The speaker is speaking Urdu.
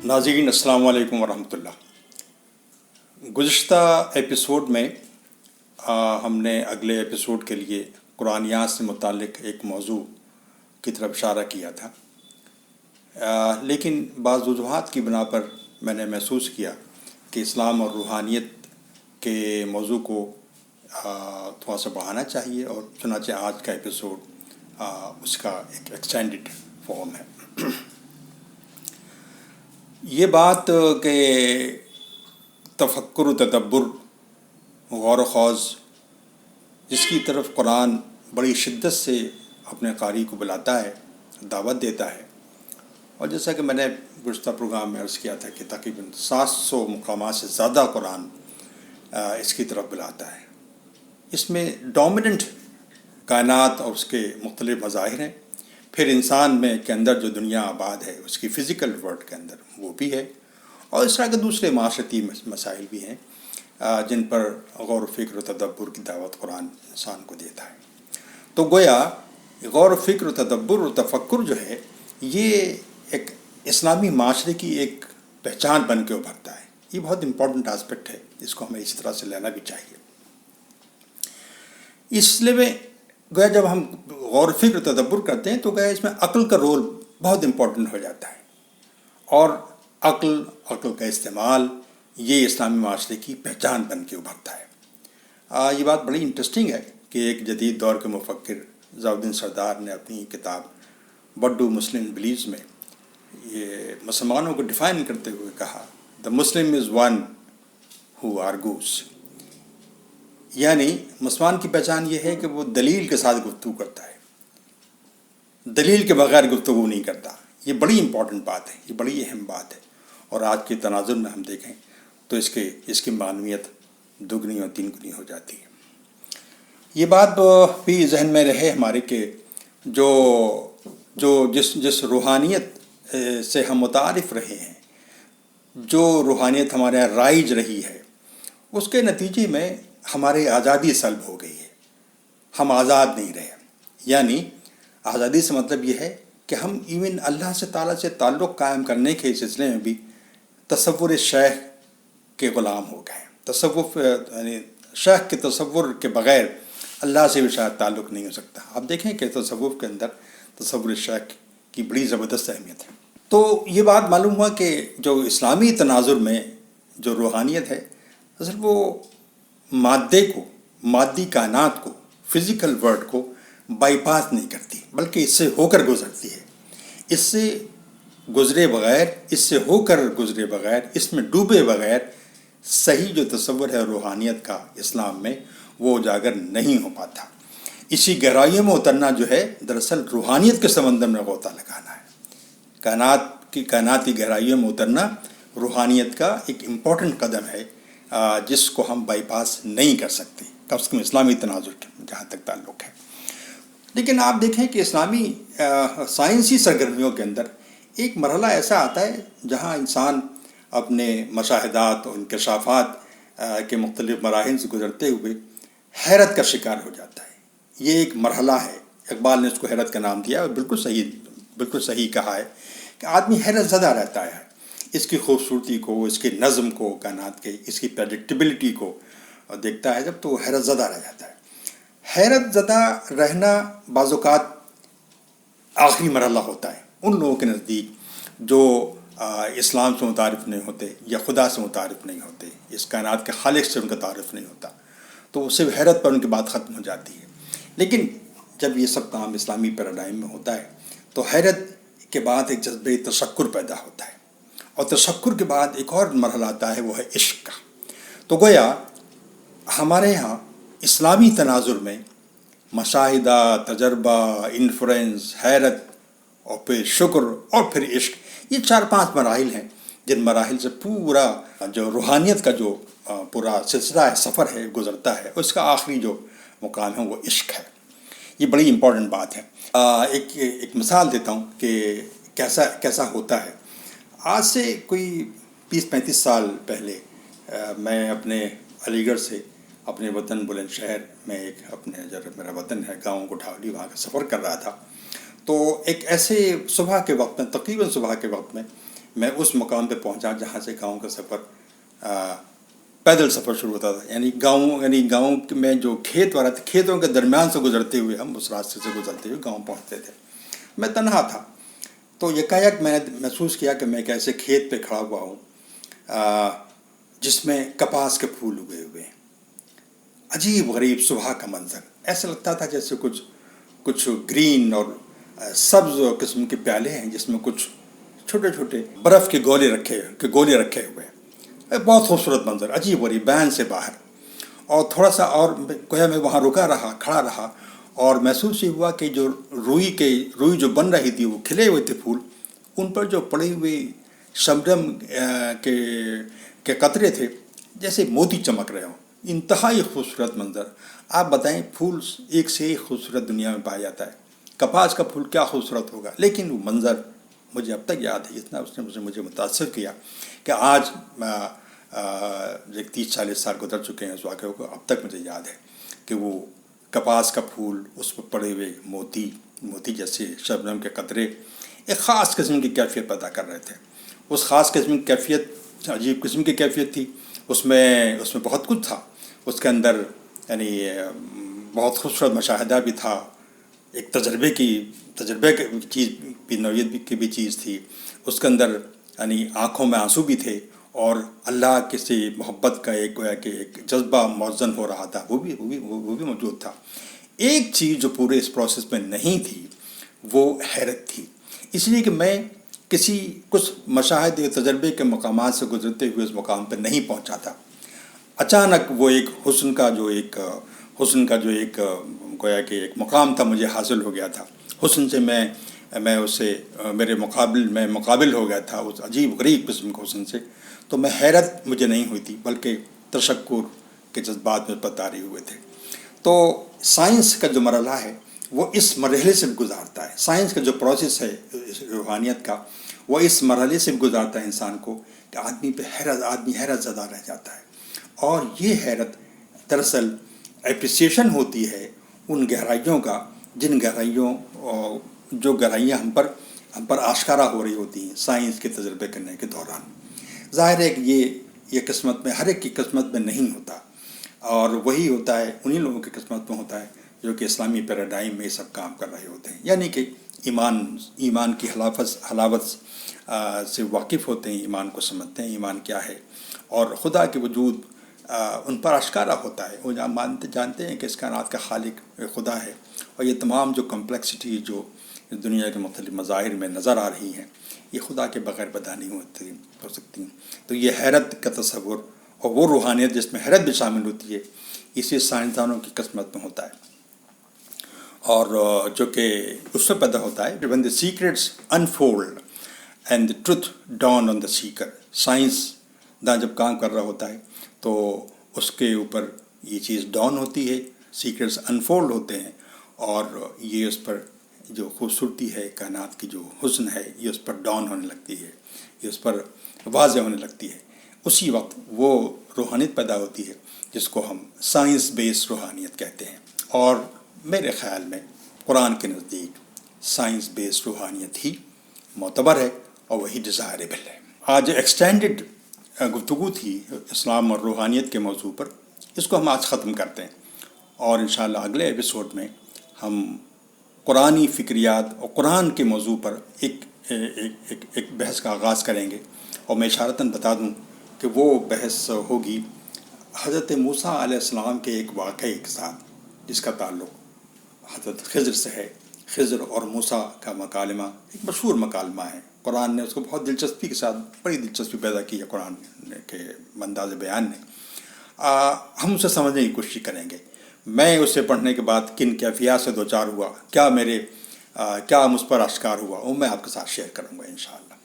ناظرین السلام علیکم ورحمۃ اللہ۔ گزشتہ ایپیسوڈ میں ہم نے اگلے ایپیسوڈ کے لیے قرآنیات سے متعلق ایک موضوع کی طرف اشارہ کیا تھا، لیکن بعض وجوہات کی بنا پر میں نے محسوس کیا کہ اسلام اور روحانیت کے موضوع کو تھوڑا سا بڑھانا چاہیے، اور چنانچہ آج کا ایپیسوڈ اس کا ایک ایکسٹینڈڈ فارم ہے۔ یہ بات کہ تفکر و تدبر، غور و خوض، جس کی طرف قرآن بڑی شدت سے اپنے قاری کو بلاتا ہے، دعوت دیتا ہے، اور جیسا کہ میں نے گزشتہ پروگرام میں عرض کیا تھا کہ تقریباً 700 مقامات سے زیادہ قرآن اس کی طرف بلاتا ہے۔ اس میں ڈومیننٹ کائنات اور اس کے مختلف مظاہر ہیں، پھر انسان میں کے اندر جو دنیا آباد ہے اس کی فزیکل ورلڈ کے اندر وہ بھی ہے، اور اس طرح کے دوسرے معاشرتی مسائل بھی ہیں جن پر غور و فکر و تدبر کی دعوت قرآن انسان کو دیتا ہے۔ تو گویا غور و فکر و تدبر و تفکر جو ہے یہ ایک اسلامی معاشرے کی ایک پہچان بن کے ابھرتا ہے۔ یہ بہت امپورٹنٹ آسپیکٹ ہے، اس کو ہمیں اسی طرح سے لینا بھی چاہیے۔ اس لیے میں گویا جب ہم غور و فکر و تدبر کرتے ہیں تو گویا اس میں عقل کا رول بہت امپورٹنٹ ہو جاتا ہے، اور عقل کا استعمال یہ اسلامی معاشرے کی پہچان بن کے ابھرتا ہے۔ یہ بات بڑی انٹرسٹنگ ہے کہ ایک جدید دور کے مفکر ضیاء الدین سردار نے اپنی کتاب وٹ ڈو مسلم بلیوز میں یہ مسلمانوں کو ڈیفائن کرتے ہوئے کہا، دا مسلم از ون ہو آرگوز، یعنی مسلمان کی پہچان یہ ہے کہ وہ دلیل کے ساتھ گفتگو کرتا ہے، دلیل کے بغیر گفتگو نہیں کرتا۔ یہ بڑی امپورٹنٹ بات ہے، یہ بڑی اہم بات ہے، اور آج کے تناظر میں ہم دیکھیں تو اس کی معنویت دگنی اور تین گنی ہو جاتی ہے۔ یہ بات بھی ذہن میں رہے ہمارے کہ جس روحانیت سے ہم متعارف رہے ہیں، جو روحانیت ہمارے یہاں رائج رہی ہے، اس کے نتیجے میں ہماری آزادی سلب ہو گئی ہے، ہم آزاد نہیں رہے۔ یعنی آزادی سے مطلب یہ ہے کہ ہم ایون اللہ سے تعالیٰ سے تعلق قائم کرنے کے سلسلے میں بھی تصور شیخ کے غلام ہو گئے۔ تصوف یعنی شیخ کے تصور کے بغیر اللہ سے بھی شاید تعلق نہیں ہو سکتا۔ آپ دیکھیں کہ تصوف کے اندر تصور شیخ کی بڑی زبردست اہمیت ہے۔ تو یہ بات معلوم ہوا کہ جو اسلامی تناظر میں جو روحانیت ہے، اصل وہ مادے کو، مادی کائنات کو، فزیکل ورلڈ کو بائی پاس نہیں کرتی، بلکہ اس سے ہو کر گزرتی ہے۔ اس سے گزرے بغیر، اس سے ہو کر گزرے بغیر، اس میں ڈوبے بغیر صحیح جو تصور ہے روحانیت کا اسلام میں وہ اجاگر نہیں ہو پاتا۔ اسی گہرائیوں میں اترنا جو ہے دراصل روحانیت کے سمندر میں غوطہ لگانا ہے۔ کائناتی گہرائیوں میں اترنا روحانیت کا ایک امپورٹنٹ قدم ہے جس کو ہم بائی پاس نہیں کر سکتے، کم از کم اسلامی تناظر جہاں تک تعلق ہے۔ لیکن آپ دیکھیں کہ اسلامی سائنسی سرگرمیوں کے اندر ایک مرحلہ ایسا آتا ہے جہاں انسان اپنے مشاہدات اور انکشافات کے مختلف مراحل سے گزرتے ہوئے حیرت کا شکار ہو جاتا ہے۔ یہ ایک مرحلہ ہے، اقبال نے اس کو حیرت کا نام دیا، اور بالکل صحیح کہا ہے کہ آدمی حیرت زدہ رہتا ہے اس کی خوبصورتی کو، اس کے نظم کو، کائنات کے اس کی پریڈکٹیبلٹی کو دیکھتا ہے جب تو وہ حیرت زدہ رہ جاتا ہے۔ حیرت زدہ رہنا بعض اوقات آخری مرحلہ ہوتا ہے ان لوگوں کے نزدیک جو اسلام سے متعارف نہیں ہوتے یا خدا سے متعارف نہیں ہوتے، اس کائنات کے خالق سے ان کا تعارف نہیں ہوتا، تو صرف حیرت پر ان کی بات ختم ہو جاتی ہے۔ لیکن جب یہ سب کام اسلامی پیراڈائم میں ہوتا ہے تو حیرت کے بعد ایک جذبہ تشکر پیدا ہوتا ہے، اور تشکر کے بعد ایک اور مرحلہ آتا ہے، وہ ہے عشق کا۔ تو گویا ہمارے ہاں اسلامی تناظر میں مشاہدہ، تجربہ، انفرنس، حیرت، اور پھر شکر، اور پھر عشق، یہ 4-5 مراحل ہیں جن مراحل سے پورا جو روحانیت کا جو پورا سلسلہ ہے، سفر ہے، گزرتا ہے۔ اس کا آخری جو مقام ہے وہ عشق ہے۔ یہ بڑی امپورٹنٹ بات ہے۔ ایک مثال دیتا ہوں کہ کیسا ہوتا ہے۔ آج سے کوئی 30-35 سال پہلے میں اپنے علی گڑھ سے اپنے وطن بلند شہر میں جو میرا وطن ہے گاؤں کوٹھاولی، وہاں کا سفر کر رہا تھا۔ تو ایک ایسے صبح کے وقت میں، تقریباً صبح کے وقت میں میں اس مقام پہ پہنچا جہاں سے گاؤں کا سفر پیدل سفر شروع ہوتا تھا. یعنی گاؤں میں جو کھیت والا تھا، کھیتوں کے درمیان سے گزرتے ہوئے ہم اس راستے سے گزرتے ہوئے گاؤں پہنچتے تھے. میں تنہا تھا، تو یکایک میں نے محسوس کیا کہ میں ایک ایسے کھیت پہ کھڑا ہوا ہوں جس میں کپاس کے پھول اگے ہوئے ہیں. عجیب غریب صبح کا منظر، ایسا لگتا تھا جیسے کچھ گرین اور سبز قسم کے پیالے ہیں جس میں کچھ چھوٹے چھوٹے برف کے گولے رکھے ہوئے ہیں. بہت خوبصورت منظر، عجیب غریب، بیان سے باہر. اور تھوڑا سا اور گویا میں وہاں کھڑا رہا اور محسوس یہ ہوا کہ جو روئی جو بن رہی تھی، وہ کھلے ہوئے تھے پھول، ان پر جو پڑے ہوئے شبنم کے قطرے تھے جیسے موتی چمک رہے ہوں. انتہائی خوبصورت منظر. آپ بتائیں، پھول ایک سے ایک خوبصورت دنیا میں پایا جاتا ہے، کپاس کا پھول کیا خوبصورت ہوگا، لیکن وہ منظر مجھے اب تک یاد ہے. اتنا اس نے مجھے متاثر کیا کہ آج 30-40 سال گزر چکے ہیں اس واقعے کو، اب تک مجھے یاد ہے کہ وہ کپاس کا پھول، اس پر پڑے ہوئے موتی جیسے شبنم کے قطرے ایک خاص قسم کی کیفیت پیدا کر رہے تھے. اس خاص قسم کی کیفیت عجیب قسم کی کیفیت تھی. اس میں بہت کچھ تھا. اس کے اندر یعنی بہت خوبصورت مشاہدہ بھی تھا، ایک تجربے کی چیز بھی، نوعیت کی بھی چیز تھی. اس کے اندر یعنی آنکھوں میں آنسو بھی تھے، اور اللہ کے سے محبت کا ایک جذبہ موزن ہو رہا تھا، وہ بھی موجود تھا. ایک چیز جو پورے اس پروسیس میں نہیں تھی وہ حیرت تھی، اس لیے کہ میں کچھ مشاہد تجربے کے مقامات سے گزرتے ہوئے اس مقام پہ نہیں پہنچا تھا. اچانک وہ ایک حسن کا جو ایک گویا کہ ایک مقام تھا مجھے حاصل ہو گیا تھا. حسن سے میں اسے مقابل ہو گیا تھا اس عجیب غریب قسم کے حسن سے. تو میں حیرت مجھے نہیں ہوئی تھی، بلکہ تشکر کے جذبات میں طاری ہوئے تھے. تو سائنس کا جو مرحلہ ہے وہ اس مرحلے سے بھی گزارتا ہے. سائنس کا جو پروسیس ہے روحانیت کا، وہ اس مرحلے سے بھی گزارتا ہے انسان کو کہ آدمی حیرت زدہ رہ جاتا ہے. اور یہ حیرت دراصل اپریسیشن ہوتی ہے ان گہرائیوں کا، جو گہرائیاں ہم پر آشکارا ہو رہی ہوتی ہیں سائنس کے تجربے کرنے کے دوران. ظاہر ہے کہ یہ قسمت میں ہر ایک کی قسمت میں نہیں ہوتا، اور وہی ہوتا ہے انہی لوگوں کی قسمت میں ہوتا ہے جو کہ اسلامی پیراڈائم میں یہ سب کام کر رہے ہوتے ہیں. یعنی کہ ایمان کی حلاوت سے واقف ہوتے ہیں، ایمان کو سمجھتے ہیں ایمان کیا ہے، اور خدا کے وجود ان پر آشکارا ہوتا ہے. وہ جانتے ہیں کہ اس کائنات کا خالق خدا ہے، اور یہ تمام جو کمپلیکسٹی جو دنیا کے مختلف مظاہر میں نظر آ رہی ہیں، یہ خدا کے بغیر پیدا نہیں ہو سکتی. تو یہ حیرت کا تصور اور وہ روحانیت جس میں حیرت بھی شامل ہوتی ہے، اسی سائنسدانوں کی قسمت میں ہوتا ہے، اور جو کہ اس سے پیدا ہوتا ہے when the secrets unfold and the truth dawn on the seeker. Science داں جب کام کر رہا ہوتا ہے تو اس کے اوپر یہ چیز ڈاؤن ہوتی ہے، سیکرٹس انفولڈ ہوتے ہیں، اور یہ اس پر جو خوبصورتی ہے کائنات کی، جو حسن ہے، یہ اس پر ڈاؤن ہونے لگتی ہے، یہ اس پر واضح ہونے لگتی ہے. اسی وقت وہ روحانیت پیدا ہوتی ہے جس کو ہم سائنس بیس روحانیت کہتے ہیں. اور میرے خیال میں قرآن کے نزدیک سائنس بیس روحانیت ہی معتبر ہے اور وہی ڈیزائربل ہے. آج ایکسٹینڈڈ گفتگو تھی اسلام اور روحانیت کے موضوع پر، اس کو ہم آج ختم کرتے ہیں، اور انشاءاللہ اگلے ایپیسوڈ میں ہم قرآنی فکریات اور قرآن کے موضوع پر ایک بحث کا آغاز کریں گے. اور میں اشارتاً بتا دوں کہ وہ بحث ہوگی حضرت موسیٰ علیہ السلام کے ایک واقعے کے ساتھ، جس کا تعلق حضرت خضر سے ہے. خضر اور موسیٰ کا مکالمہ ایک مشہور مکالمہ ہے. قرآن نے اس کو بہت دلچسپی کے ساتھ بڑی دلچسپی پیدا کی ہے قرآن کے انداز بیان نے. ہم اسے سمجھنے کی کوشش کریں گے. میں اسے پڑھنے کے بعد کن کیفیات سے دوچار ہوا، کیا مجھ پر آشکار ہوا، وہ میں آپ کے ساتھ شیئر کروں گا انشاءاللہ.